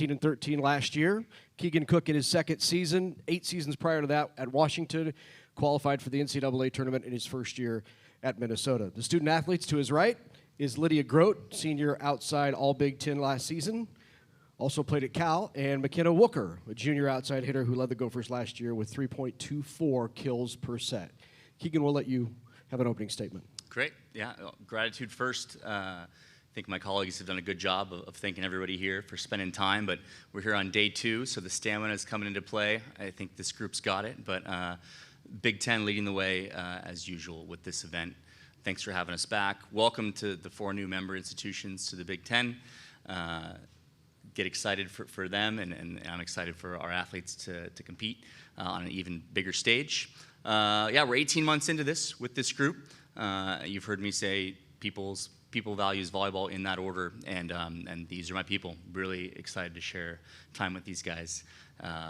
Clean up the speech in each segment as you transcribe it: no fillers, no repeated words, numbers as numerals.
and 13 last year. Keegan Cook in his second season, 8 seasons prior to that at Washington, qualified for the NCAA tournament in his first year at Minnesota. The student athletes to his right is Lydia Grote, senior outside All Big Ten last season. Also played at Cal, and Mckenna Wucherer, a junior outside hitter who led the Gophers last year with 3.24 kills per set. Keegan, we'll let you have an opening statement. Great. Yeah, gratitude first. I think my colleagues have done a good job of thanking everybody here for spending time, but we're here on day 2, so the stamina is coming into play. I think this group's got it, but Big Ten leading the way as usual with this event. Thanks for having us back. Welcome to the 4 new member institutions to the Big Ten. Get excited for them, and I'm excited for our athletes to compete on an even bigger stage. Yeah, we're 18 months into this with this group. You've heard me say people values volleyball in that order, and these are my people. Really excited to share time with these guys.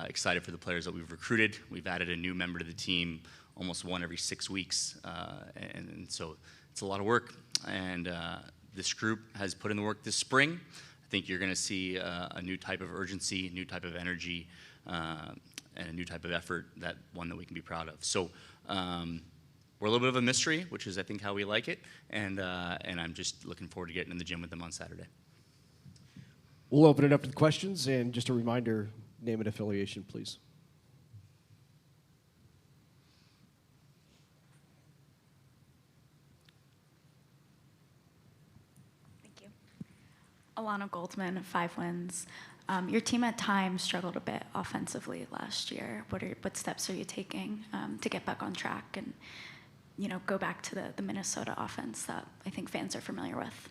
Excited for the players that we've recruited. We've added a new member to the team, almost one every 6 weeks, and so it's a lot of work. And this group has put in the work this spring. I think you're going to see a new type of urgency, a new type of energy, and a new type of effort, one that we can be proud of. So we're a little bit of a mystery, which is, I think, how we like it, and I'm just looking forward to getting in the gym with them on Saturday. We'll open it up to the questions, and just a reminder, name and affiliation, please. Alana Goldman, 5 wins. Your team at times struggled a bit offensively last year. What steps are you taking to get back on track and go back to the Minnesota offense that I think fans are familiar with?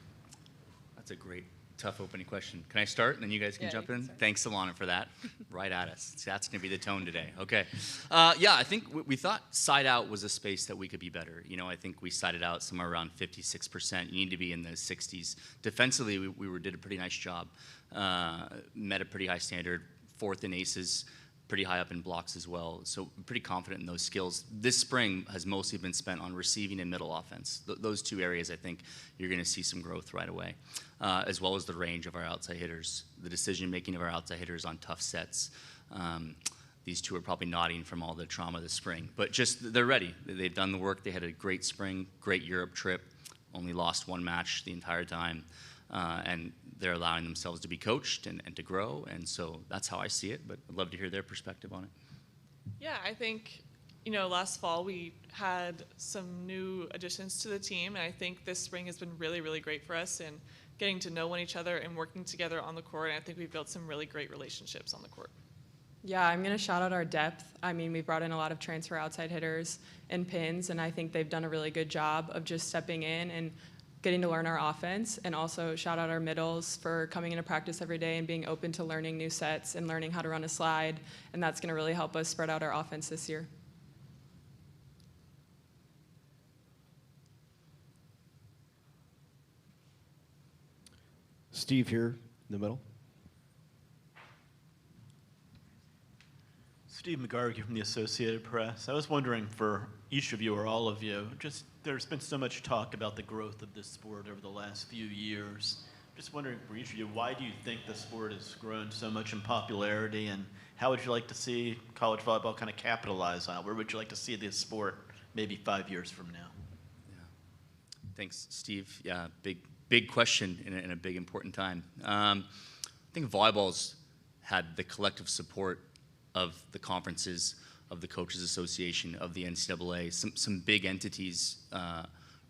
That's a great, tough opening question. Can I start, and then you guys can jump in? Thanks, Alana, for that. Right at us. That's going to be the tone today. Okay. Yeah, I think we thought side out was a space that we could be better. I think we sided out somewhere around 56%. You need to be in the 60s. Defensively, we did a pretty nice job. Met a pretty high standard. 4th in aces. Pretty high up in blocks as well. So I'm pretty confident in those skills. This spring has mostly been spent on receiving and middle offense. Those 2 areas, I think, you're going to see some growth right away, as well as the range of our outside hitters, the decision-making of our outside hitters on tough sets. These 2 are probably nodding from all the trauma this spring. But just, they're ready. They've done the work. They had a great spring, great Europe trip, only lost 1 match the entire time. And they're allowing themselves to be coached and to grow, and so that's how I see it, but I'd love to hear their perspective on it. Yeah, I think, last fall we had some new additions to the team, and I think this spring has been really, really great for us in getting to know each other and working together on the court, and I think we've built some really great relationships on the court. Yeah, I'm going to shout out our depth. I mean, we brought in a lot of transfer outside hitters and pins, and I think they've done a really good job of just stepping in and getting to learn our offense, and also shout out our middles for coming into practice every day and being open to learning new sets and learning how to run a slide, and that's going to really help us spread out our offense this year. Steve here in the middle. Steve McGarvey from the Associated Press. I was wondering for each of you or all of you, there's been so much talk about the growth of this sport over the last few years. Just wondering for each of you, why do you think the sport has grown so much in popularity, and how would you like to see college volleyball kind of capitalize on it? Where would you like to see this sport maybe 5 years from now? Yeah. Thanks, Steve. Yeah, big question in a big important time. I think volleyball's had the collective support of the conferences, of the Coaches Association, of the NCAA, some big entities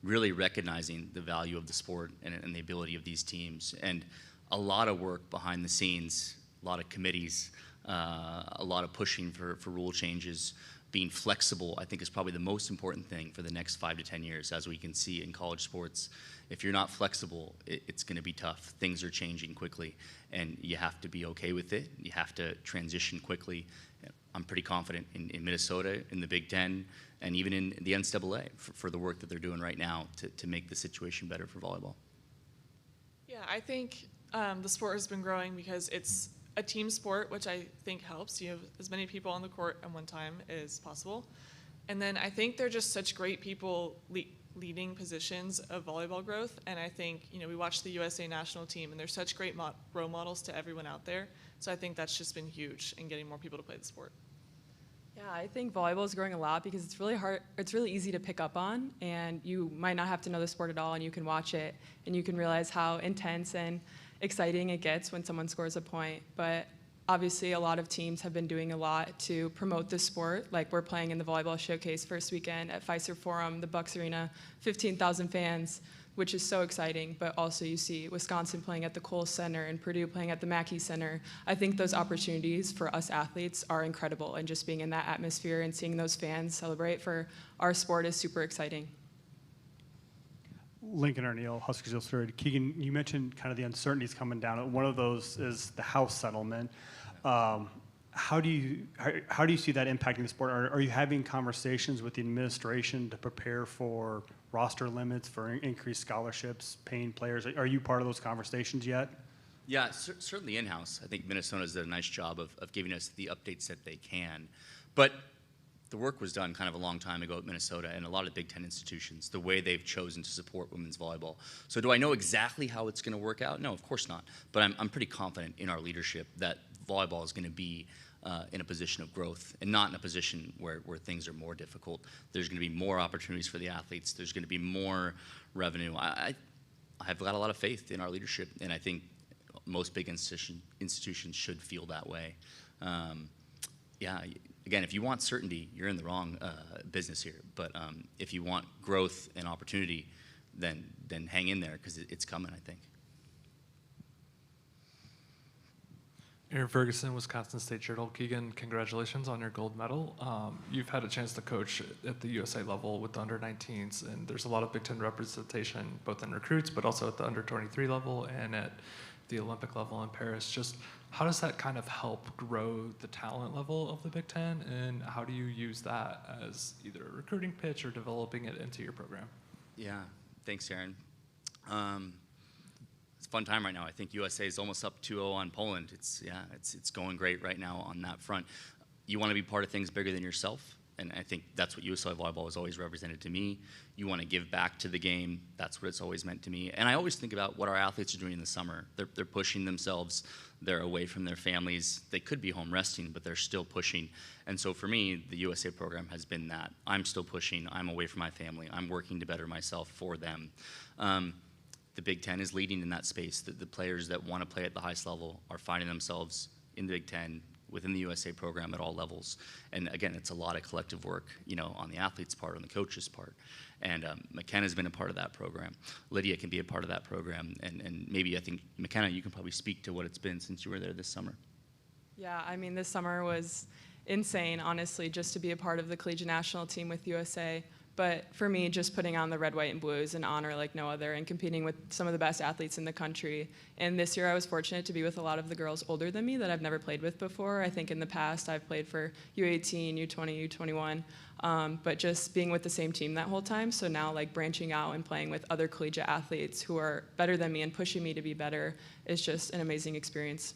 really recognizing the value of the sport and the ability of these teams. And a lot of work behind the scenes, a lot of committees, a lot of pushing for rule changes. Being flexible, I think, is probably the most important thing for the next 5 to 10 years. As we can see in college sports, if you're not flexible, it's going to be tough. Things are changing quickly, and you have to be okay with it. You have to transition quickly. I'm pretty confident in Minnesota, in the Big Ten, and even in the NCAA for the work that they're doing right now to make the situation better for volleyball. Yeah, I think the sport has been growing because it's a team sport, which I think helps. You have as many people on the court at one time as possible. And then I think they're just such great people leading positions of volleyball growth. And I think, we watch the USA national team, and they're such great role models to everyone out there. So I think that's just been huge in getting more people to play the sport. Yeah, I think volleyball is growing a lot because it's really hard. It's really easy to pick up on, and you might not have to know the sport at all, and you can watch it, and you can realize how intense and exciting it gets when someone scores a point. But obviously, a lot of teams have been doing a lot to promote the sport. Like, we're playing in the Volleyball Showcase first weekend at Fiserv Forum, the Bucks Arena, 15,000 fans, which is so exciting. But also you see Wisconsin playing at the Kohl Center and Purdue playing at the Mackey Center. I think those opportunities for us athletes are incredible, and just being in that atmosphere and seeing those fans celebrate for our sport is super exciting. Lincoln O'Neill, Huskers Illustrated. Keegan, you mentioned kind of the uncertainties coming down. One of those is the House settlement. How do you see that impacting the sport? Are you having conversations with the administration to prepare for roster limits, for increased scholarships, paying players? Are you part of those conversations yet? Yeah, certainly in-house. I think Minnesota's done a nice job of giving us the updates that they can. But the work was done kind of a long time ago at Minnesota and a lot of Big Ten institutions, the way they've chosen to support women's volleyball. So do I know exactly how it's going to work out? No, of course not. But I'm pretty confident in our leadership that volleyball is going to be in a position of growth and not in a position where things are more difficult. There's going to be more opportunities for the athletes. There's going to be more revenue. I've got a lot of faith in our leadership, and I think most big institutions should feel that way. Yeah, again, if you want certainty, you're in the wrong business here. But if you want growth and opportunity, then hang in there, because it's coming, I think. Aaron Ferguson, Wisconsin State Journal. Keegan, congratulations on your gold medal. You've had a chance to coach at the USA level with the under-19s, and there's a lot of Big Ten representation, both in recruits, but also at the under-23 level and at the Olympic level in Paris. Just how does that kind of help grow the talent level of the Big Ten, and how do you use that as either a recruiting pitch or developing it into your program? Yeah, thanks, Aaron. It's a fun time right now. I think USA is almost up 2-0 on Poland. It's going great right now on that front. You want to be part of things bigger than yourself, and I think that's what USA Volleyball has always represented to me. You want to give back to the game. That's what it's always meant to me. And I always think about what our athletes are doing in the summer. They're pushing themselves. They're away from their families. They could be home resting, but they're still pushing. And so for me, the USA program has been that. I'm still pushing. I'm away from my family. I'm working to better myself for them. The Big Ten is leading in that space. The players that want to play at the highest level are finding themselves in the Big Ten, within the USA program at all levels. And again, it's a lot of collective work, on the athlete's part, on the coach's part. And Mckenna's been a part of that program. Lydia can be a part of that program. And maybe I think, Mckenna, you can probably speak to what it's been since you were there this summer. Yeah, I mean, this summer was insane, honestly, just to be a part of the collegiate national team with USA. But for me, just putting on the red, white, and blue is an honor like no other, and competing with some of the best athletes in the country. And this year I was fortunate to be with a lot of the girls older than me that I've never played with before. I think in the past I've played for U18, U20, U21, but just being with the same team that whole time. So now branching out and playing with other collegiate athletes who are better than me and pushing me to be better is just an amazing experience.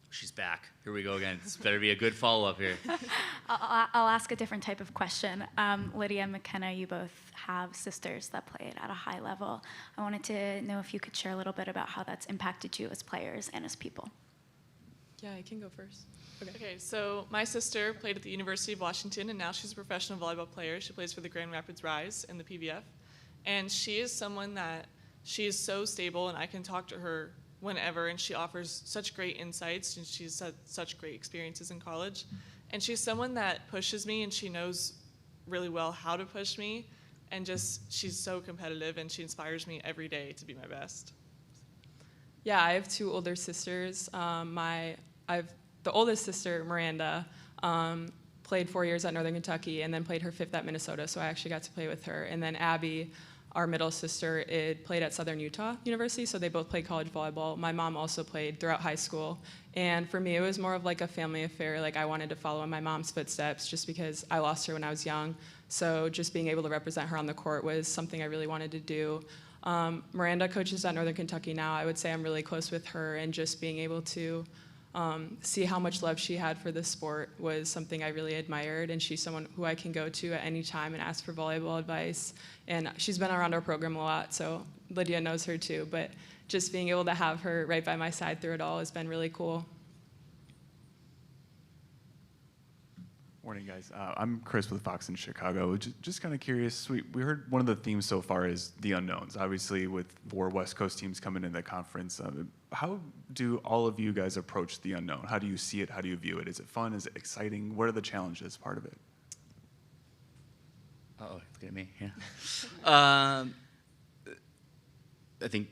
She's back. Here we go again. This better be a good follow-up here. I'll ask a different type of question. Lydia and Mckenna, you both have sisters that played at a high level. I wanted to know if you could share a little bit about how that's impacted you as players and as people. Yeah, I can go first. Okay, so my sister played at the University of Washington, and now she's a professional volleyball player. She plays for the Grand Rapids Rise in the PVF. And she is someone that she is so stable, and I can talk to her whenever, and she offers such great insights, and she's had such great experiences in college. And she's someone that pushes me, and she knows really well how to push me, and she's so competitive, and she inspires me every day to be my best. Yeah, I have two older sisters. The oldest sister, Miranda, played 4 years at Northern Kentucky and then played her 5th at Minnesota, so I actually got to play with her. And then Abby, our middle sister, played at Southern Utah University, so they both played college volleyball. My mom also played throughout high school. And for me, it was more of a family affair. I wanted to follow in my mom's footsteps just because I lost her when I was young. So just being able to represent her on the court was something I really wanted to do. Miranda coaches at Northern Kentucky now. I would say I'm really close with her, and just being able to see how much love she had for the sport was something I really admired, and she's someone who I can go to at any time and ask for volleyball advice. And she's been around our program a lot, so Lydia knows her too, but just being able to have her right by my side through it all has been really cool. Morning, guys. I'm Chris with Fox in Chicago. Just kind of curious, we heard one of the themes so far is the unknowns. Obviously, with 4 West Coast teams coming into the conference, how do all of you guys approach the unknown? How do you see it? How do you view it? Is it fun? Is it exciting? What are the challenges part of it? Uh-oh, look at me, yeah. I think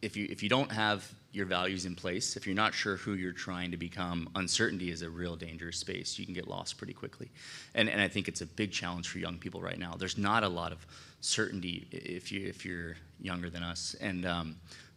if you don't have your values in place, if you're not sure who you're trying to become, uncertainty is a real dangerous space. You can get lost pretty quickly. And I think it's a big challenge for young people right now. There's not a lot of certainty if you're younger than us. And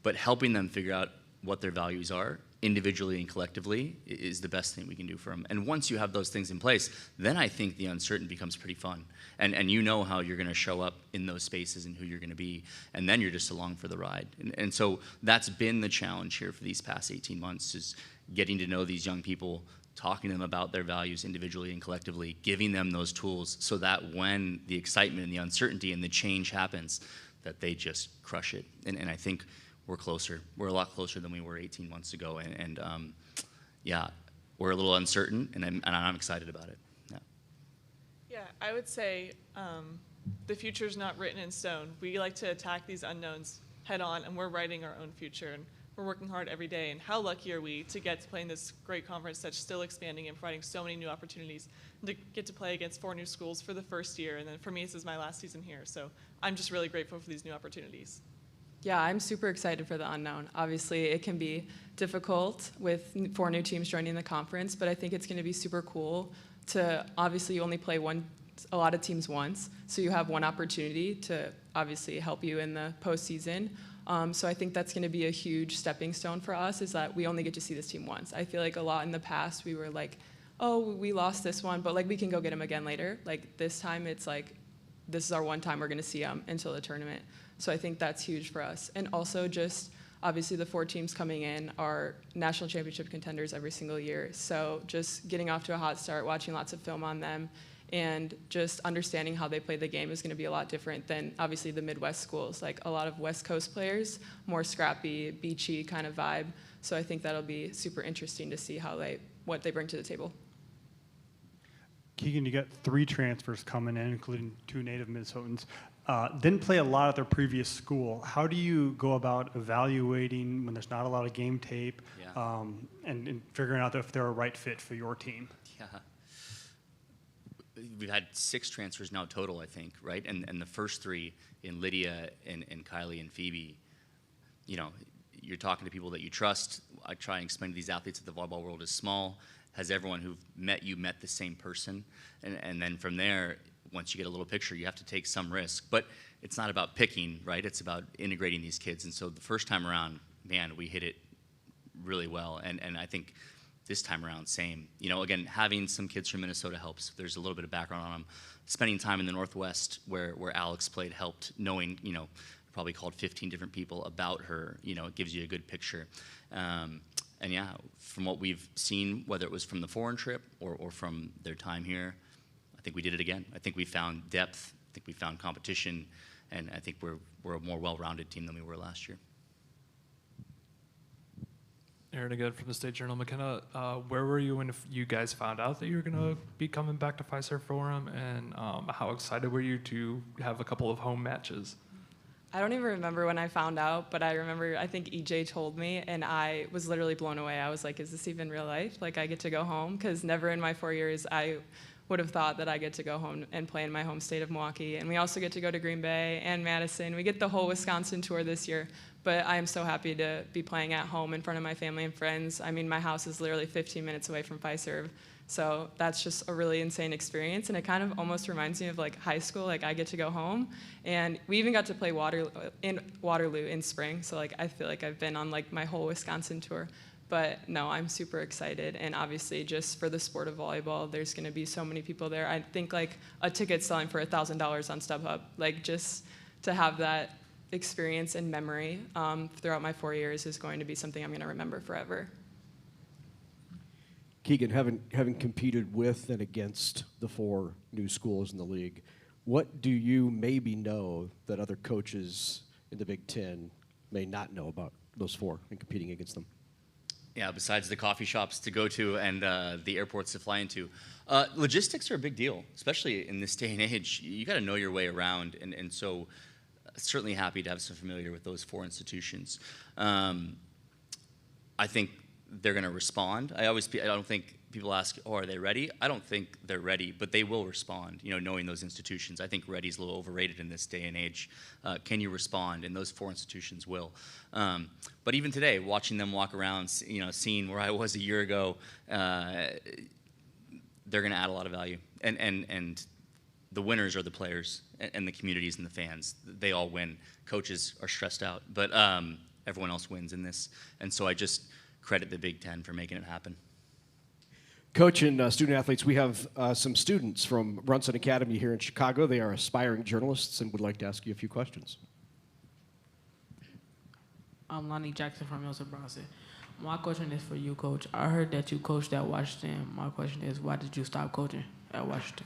but helping them figure out what their values are individually and collectively is the best thing we can do for them. And once you have those things in place, then I think the uncertain becomes pretty fun. And you know how you're going to show up in those spaces and who you're going to be. And then you're just along for the ride. And so that's been the challenge here for these past 18 months, is getting to know these young people, talking to them about their values individually and collectively, giving them those tools so that when the excitement and the uncertainty and the change happens, that they just crush it. And I think we're closer. We're a lot closer than we were 18 months ago. And yeah, we're a little uncertain, and I'm excited about it. Yeah. Yeah, I would say the future's not written in stone. We like to attack these unknowns head on, and we're writing our own future, and we're working hard every day. And how lucky are we to get to play in this great conference that's still expanding and providing so many new opportunities, and to get to play against 4 new schools for the first year. And then for me, this is my last season here. So I'm just really grateful for these new opportunities. Yeah, I'm super excited for the unknown. Obviously, it can be difficult with 4 new teams joining the conference, but I think it's going to be super cool to, obviously, you only play a lot of teams once, so you have one opportunity to obviously help you in the postseason. So I think that's going to be a huge stepping stone for us, is that we only get to see this team once. I feel like a lot in the past we were like, oh, we lost this one, but like we can go get them again later. Like this time it's like, this is our one time we're going to see them until the tournament. So I think that's huge for us. And also just, obviously the 4 teams coming in are national championship contenders every single year. So just getting off to a hot start, watching lots of film on them, and just understanding how they play the game is going to be a lot different than obviously the Midwest schools. Like a lot of West Coast players, more scrappy, beachy kind of vibe. So I think that'll be super interesting to see what they bring to the table. Keegan, you got 3 transfers coming in, including 2 native Minnesotans. Didn't play a lot at their previous school. How do you go about evaluating when there's not a lot of game tape, Yeah. and figuring out if they're a right fit for your team? Yeah. We've had 6 transfers now total, I think, right? And the first 3 in Lydia and Kylie and Phoebe, you know, you're talking to people that you trust. I try and explain to these athletes that the volleyball world is small. Has everyone who've met you met the same person? And then from there, once you get a little picture, you have to take some risk. But it's not about picking, right? It's about integrating these kids. And so the first time around, man, we hit it really well. And I think this time around, same. You know, again, having some kids from Minnesota helps. There's a little bit of background on them. Spending time in the Northwest where Alex played helped. Knowing, you know, probably called 15 different people about her, you know, it gives you a good picture. And yeah, from what we've seen, whether it was from the foreign trip or from their time here, I think we did it again. I think we found depth. I think we found competition. And I think we're a more well-rounded team than we were last year. Aaron again from the State Journal. Mckenna, where were you when you guys found out that you were going to be coming back to Fiserv Forum, and how excited were you to have a couple of home matches? I don't even remember when I found out, but I remember, I think EJ told me, and I was literally blown away. I was like, is this even real life? Like, I get to go home? Because never in my 4 years I would have thought that I get to go home and play in my home state of Milwaukee. And we also get to go to Green Bay and Madison. We get the whole Wisconsin tour this year. But I am so happy to be playing at home in front of my family and friends. I mean, my house is literally 15 minutes away from Fiserv. So that's just a really insane experience. And it kind of almost reminds me of like high school. Like, I get to go home. And we even got to play Waterloo in spring. So like, I feel like I've been on like my whole Wisconsin tour. But no, I'm super excited. And obviously just for the sport of volleyball, there's going to be so many people there. I think like a ticket selling for $1,000 on StubHub. Like, just to have that experience and memory throughout my 4 years is going to be something I'm going to remember forever. Keegan, having competed with and against the 4 new schools in the league, what do you maybe know that other coaches in the Big Ten may not know about those 4 and competing against them? Yeah, besides the coffee shops to go to and the airports to fly into. Logistics are a big deal, especially in this day and age. You got to know your way around, and so certainly happy to have some familiar with those 4 institutions. I think they're going to respond. I don't think people ask, oh, are they ready? I don't think they're ready, but they will respond, knowing those institutions. I think ready's a little overrated in this day and age. Can you respond? And those 4 institutions will. But even today, watching them walk around, seeing where I was a year ago, they're going to add a lot of value. And the winners are the players and the communities and the fans. They all win. Coaches are stressed out, but everyone else wins in this. And so I just credit the Big Ten for making it happen. Coach and student athletes, we have some students from Brunson Academy here in Chicago. They are aspiring journalists and would like to ask you a few questions. I'm Lonnie Jackson from Milton Bronson. My question is for you, Coach. I heard that you coached at Washington. My question is, why did you stop coaching at Washington?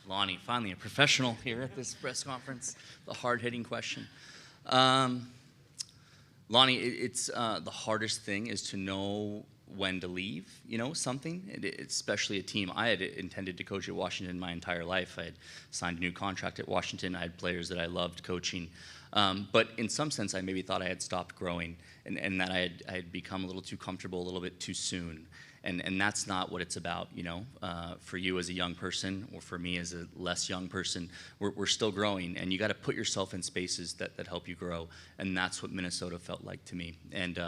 Lonnie, finally a professional here at this press conference. The hard-hitting question. Lonnie, it's the hardest thing is to know when to leave, something, especially a team. I had intended to coach at Washington my entire life. I had signed a new contract at Washington. I had players that I loved coaching. But in some sense, I maybe thought I had stopped growing and that I had become a little too comfortable a little bit too soon. And that's not what it's about, for you as a young person or for me as a less young person. We're still growing, and you got to put yourself in spaces that help you grow. And that's what Minnesota felt like to me. And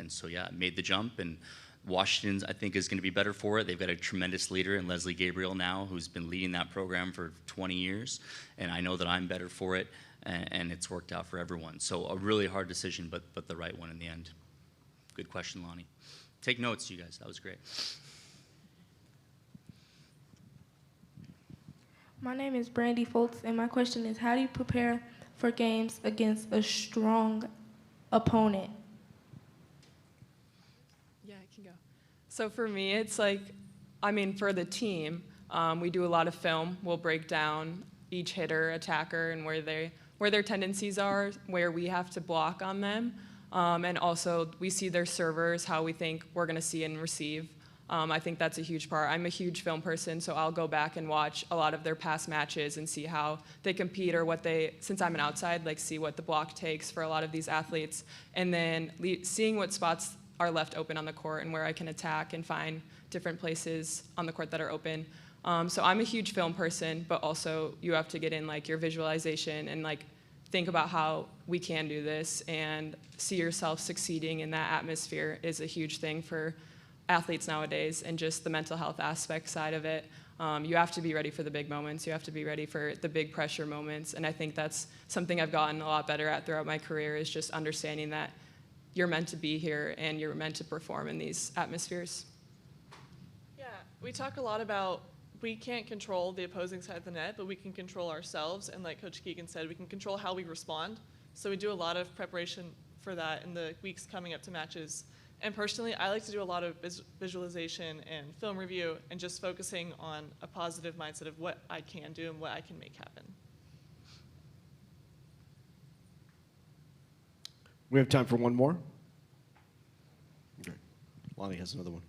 so, yeah, I made the jump, and Washington, I think, is going to be better for it. They've got a tremendous leader in Leslie Gabriel now, who's been leading that program for 20 years. And I know that I'm better for it, and it's worked out for everyone. So a really hard decision, but the right one in the end. Good question, Lonnie. Take notes, you guys. That was great. My name is Brandy Foltz, and my question is, how do you prepare for games against a strong opponent? Yeah, I can go. So for me, it's for the team, we do a lot of film. We'll break down each hitter, attacker, and where their tendencies are, where we have to block on them. And also, we see their servers, how we think we're going to see and receive. I think that's a huge part. I'm a huge film person, so I'll go back and watch a lot of their past matches and see how they compete or since I'm an outside, see what the block takes for a lot of these athletes. And then seeing what spots are left open on the court and where I can attack and find different places on the court that are open. So I'm a huge film person, but also you have to get in your visualization and think about how we can do this and see yourself succeeding in that atmosphere is a huge thing for athletes nowadays, and just the mental health aspect side of it. You have to be ready for the big moments. You have to be ready for the big pressure moments. And I think that's something I've gotten a lot better at throughout my career, is just understanding that you're meant to be here and you're meant to perform in these atmospheres. Yeah, we talk a lot about we can't control the opposing side of the net, but we can control ourselves. And like Coach Keegan said, we can control how we respond. So we do a lot of preparation for that in the weeks coming up to matches. And personally, I like to do a lot of visualization and film review and just focusing on a positive mindset of what I can do and what I can make happen. We have time for one more. Okay. Lonnie has another one.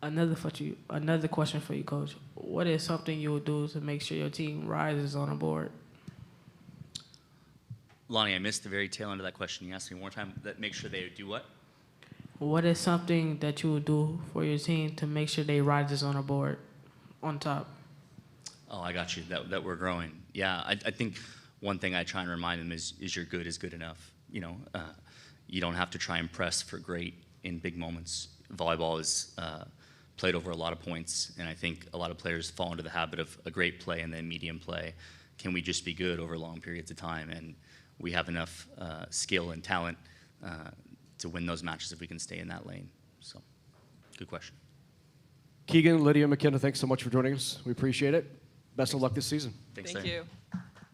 Another question for you, Coach. What is something you will do to make sure your team rises on the board? Lonnie, I missed the very tail end of that question. You asked me one more time. That make sure they do what? What is something that you will do for your team to make sure they rises on the board on top? Oh, I got you. That we're growing. Yeah, I think one thing I try and remind them is your good is good enough. You don't have to try and press for great in big moments. Volleyball is played over a lot of points, and I think a lot of players fall into the habit of a great play and then medium play. Can we just be good over long periods of time? And we have enough skill and talent to win those matches if we can stay in that lane. So, good question. Keegan, Lydia, Mckenna, thanks so much for joining us. We appreciate it. Best of luck this season. Thanks, Thank Larry. you.